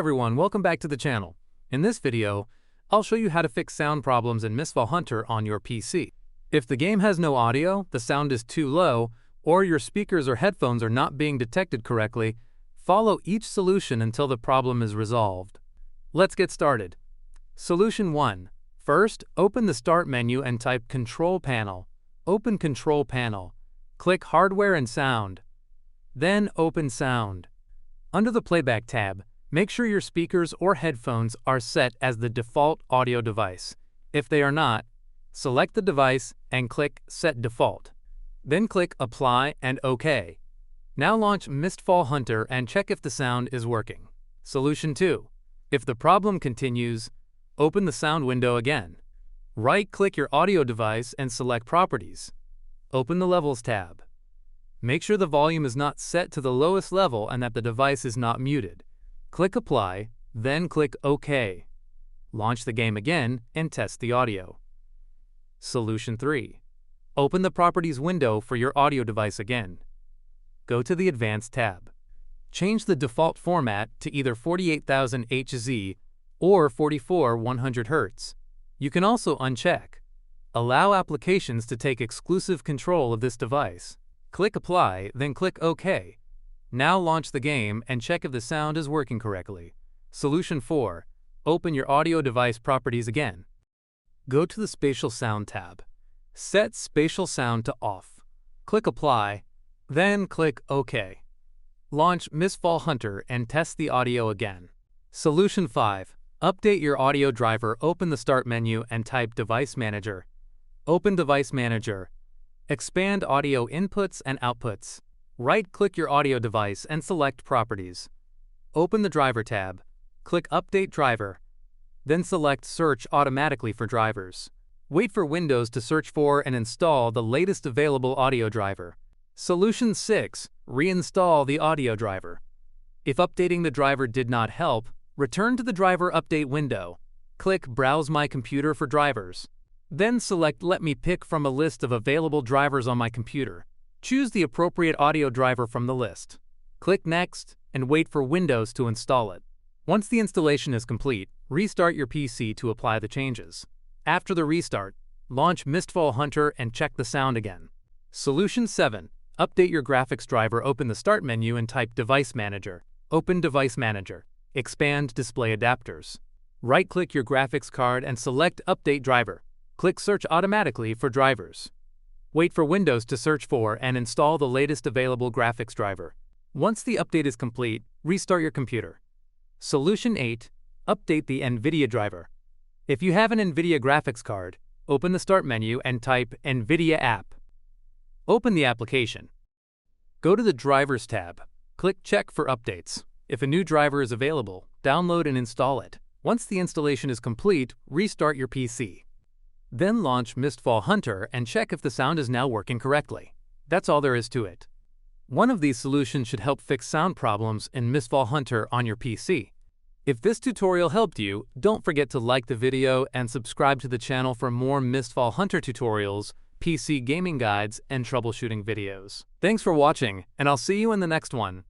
everyone, welcome back to the channel. In this video, I'll show you how to fix sound problems in Mistfall Hunter on your PC. If the game has no audio, the sound is too low, or your speakers or headphones are not being detected correctly, follow each solution until the problem is resolved. Let's get started. Solution 1. First, open the Start menu and type Control Panel. Open Control Panel. Click Hardware and Sound. Then open Sound. Under the Playback tab, make sure your speakers or headphones are set as the default audio device. If they are not, select the device and click Set Default. Then click Apply and OK. Now launch Mistfall Hunter and check if the sound is working. Solution 2. If the problem continues, open the sound window again. Right-click your audio device and select Properties. Open the Levels tab. Make sure the volume is not set to the lowest level and that the device is not muted. Click Apply, then click OK. Launch the game again and test the audio. Solution 3. Open the Properties window for your audio device again. Go to the Advanced tab. Change the default format to either 48,000 Hz or 44,100 Hz. You can also uncheck Allow applications to take exclusive control of this device. Click Apply, then click OK. Now launch the game and check if the sound is working correctly. Solution 4. Open your audio device properties again. Go to the Spatial Sound tab. Set Spatial Sound to Off. Click Apply, then click OK. Launch Mistfall Hunter and test the audio again. Solution 5. Update your audio driver. Open the Start menu and type Device Manager. Open Device Manager. Expand audio inputs and outputs. Right-click your audio device and select Properties. Open the Driver tab. Click Update Driver. Then select Search automatically for drivers. Wait for Windows to search for and install the latest available audio driver. Solution 6. Reinstall the audio driver. If updating the driver did not help, return to the Driver Update window. Click Browse My Computer for drivers. Then select Let me pick from a list of available drivers on my computer. Choose the appropriate audio driver from the list. Click Next and wait for Windows to install it. Once the installation is complete, restart your PC to apply the changes. After the restart, launch Mistfall Hunter and check the sound again. Solution 7. Update your graphics driver. Open the Start menu and type Device Manager. Open Device Manager. Expand Display Adapters. Right-click your graphics card and select Update Driver. Click Search automatically for drivers. Wait for Windows to search for and install the latest available graphics driver. Once the update is complete, restart your computer. Solution 8. Update the NVIDIA driver. If you have an NVIDIA graphics card, open the Start menu and type NVIDIA App. Open the application. Go to the Drivers tab. Click Check for updates. If a new driver is available, download and install it. Once the installation is complete, restart your PC. Then launch Mistfall Hunter and check if the sound is now working correctly. That's all there is to it. One of these solutions should help fix sound problems in Mistfall Hunter on your PC. If this tutorial helped you, don't forget to like the video and subscribe to the channel for more Mistfall Hunter tutorials, PC gaming guides, and troubleshooting videos. Thanks for watching, and I'll see you in the next one.